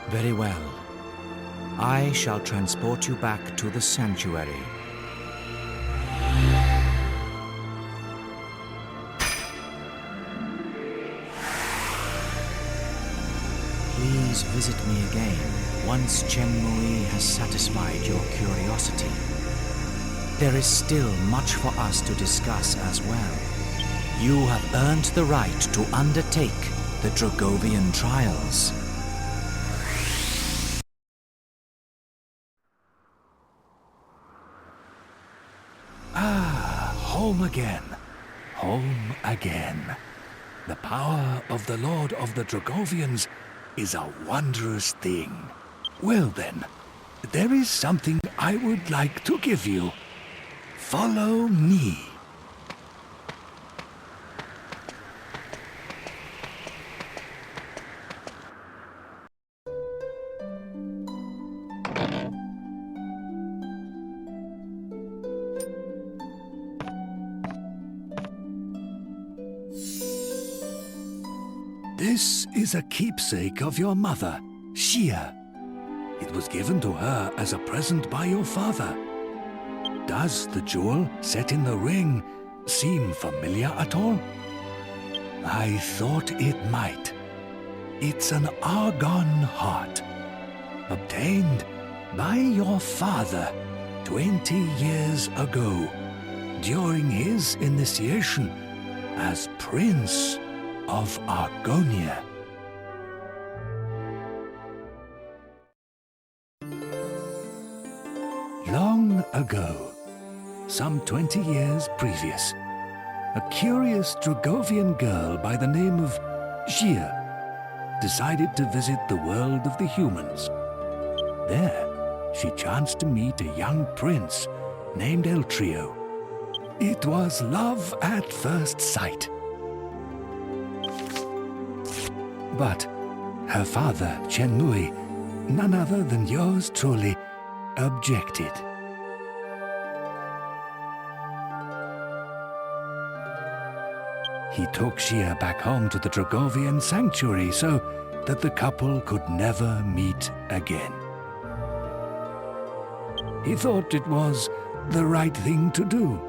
Very well. I shall transport you back to the sanctuary. Please visit me again once Chenmui has satisfied your curiosity. There is still much for us to discuss as well. You have earned the right to undertake the Dragovian trials. Home again. Home again. The power of the Lord of the Dragovians is a wondrous thing. Well then, there is something I would like to give you. Follow me. This is a keepsake of your mother, Xia. It was given to her as a present by your father. Does the jewel set in the ring seem familiar at all? I thought it might. It's an argon heart, obtained by your father 20 years ago, during his initiation as Prince of Argonia. Long ago, some 20 years previous, a curious Dragovian girl by the name of Xia decided to visit the world of the humans. There, she chanced to meet a young prince named Eltrio. It was love at first sight. But her father, Chenmui, none other than yours truly, objected. He took Xia back home to the Dragovian sanctuary so that the couple could never meet again. He thought it was the right thing to do.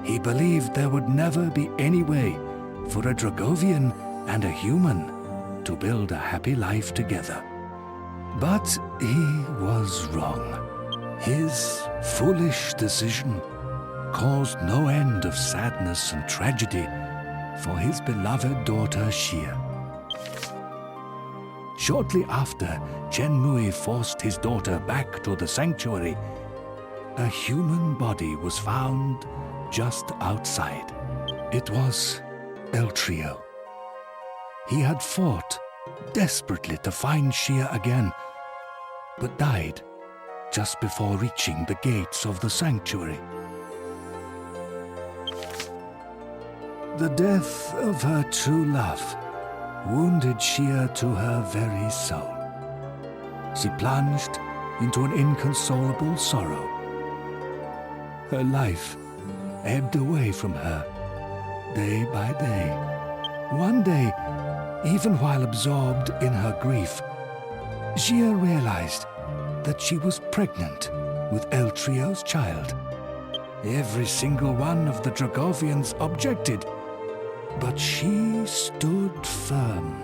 He believed there would never be any way for a Dragovian and a human to build a happy life together. But he was wrong. His foolish decision caused no end of sadness and tragedy for his beloved daughter Xia. Shortly after Chenmui forced his daughter back to the sanctuary, a human body was found just outside. It was Eltrio. He had fought desperately to find Xia again, but died just before reaching the gates of the sanctuary. The death of her true love wounded Xia to her very soul. She plunged into an inconsolable sorrow. Her life ebbed away from her day by day. One day, even while absorbed in her grief, Xia realized that she was pregnant with Eltrio's child. Every single one of the Dragovians objected, but she stood firm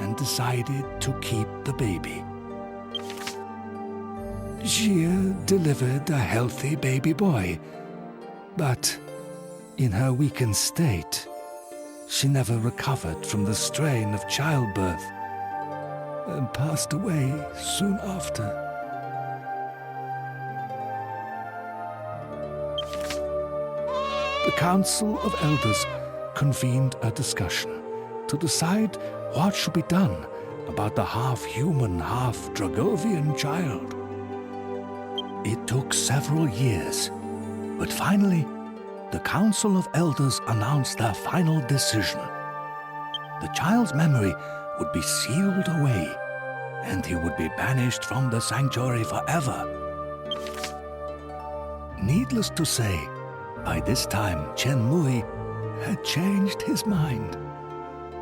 and decided to keep the baby. Xia delivered a healthy baby boy, but in her weakened state, she never recovered from the strain of childbirth and passed away soon after. The Council of Elders convened a discussion to decide what should be done about the half-human, half-Dragovian child. It took several years, but finally, the Council of Elders announced their final decision. The child's memory would be sealed away, and he would be banished from the sanctuary forever. Needless to say, by this time, Chenmui had changed his mind.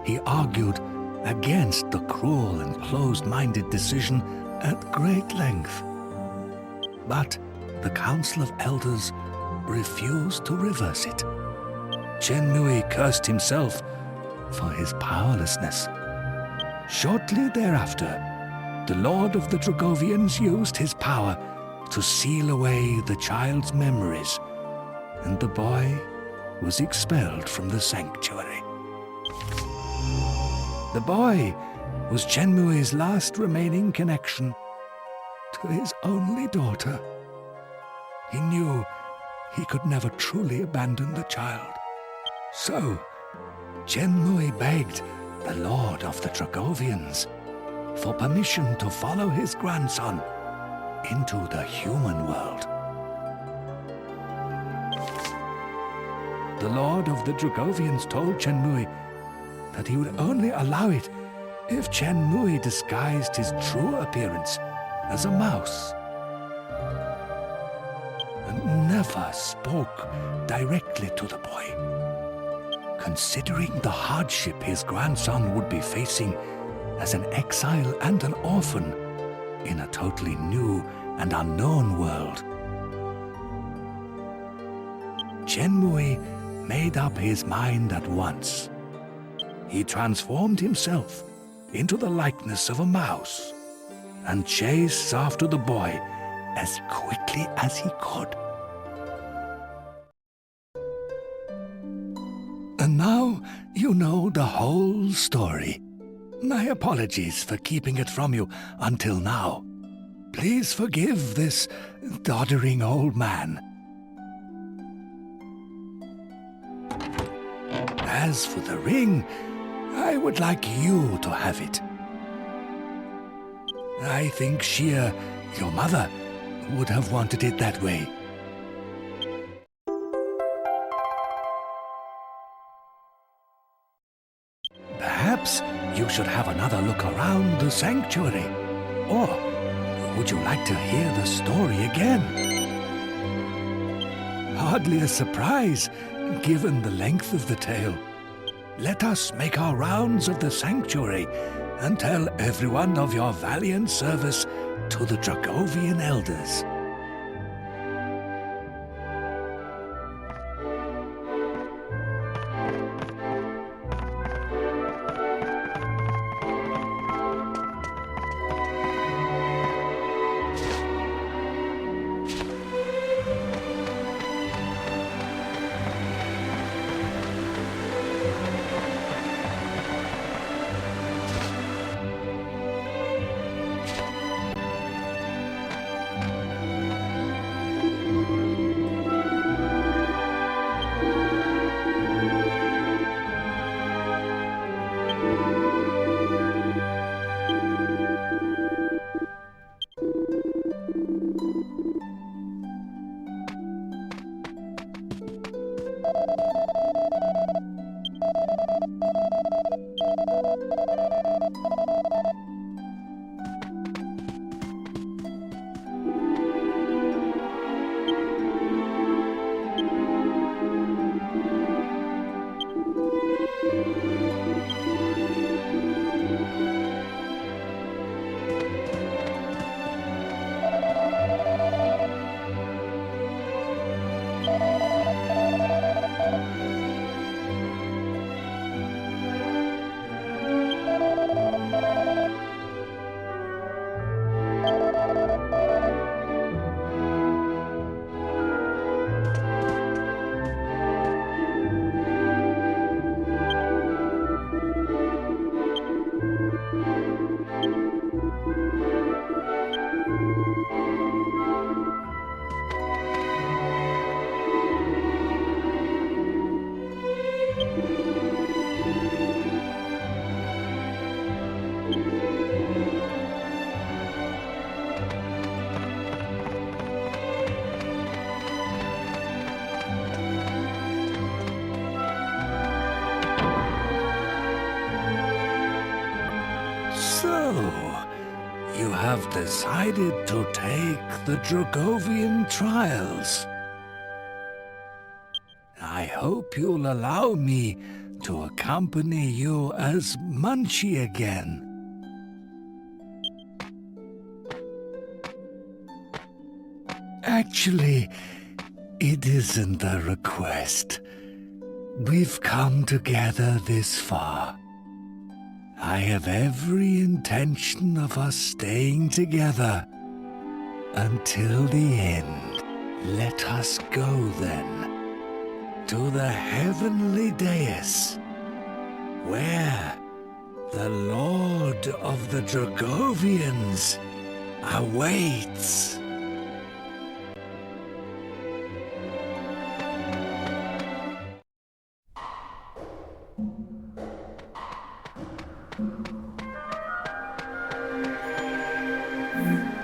He argued against the cruel and closed-minded decision at great length. But the Council of Elders refused to reverse it. Chenmui cursed himself for his powerlessness. Shortly thereafter, the Lord of the Dragovians used his power to seal away the child's memories, and the boy was expelled from the sanctuary. The boy was Chenmui's last remaining connection to his only daughter. He knew he could never truly abandon the child. So, Chenmui begged the Lord of the Dragovians for permission to follow his grandson into the human world. The Lord of the Dragovians told Chenmui that he would only allow it if Chenmui disguised his true appearance as a mouse and never spoke directly to the boy. Considering the hardship his grandson would be facing as an exile and an orphan in a totally new and unknown world, Chenmui made up his mind at once. He transformed himself into the likeness of a mouse and chased after the boy as quickly as he could. And now you know the whole story. My apologies for keeping it from you until now. Please forgive this doddering old man. As for the ring, I would like you to have it. I think Shia, your mother, would have wanted it that way. Perhaps you should have another look around the sanctuary. Or would you like to hear the story again? Hardly a surprise, given the length of the tale. Let us make our rounds of the sanctuary and tell everyone of your valiant service to the Dragovian elders. You have decided to take the Dragovian trials. I hope you'll allow me to accompany you as Munchie again. Actually, it isn't a request. We've come together this far. I have every intention of us staying together until the end. Let us go then to the heavenly dais, where the Lord of the Dragovians awaits.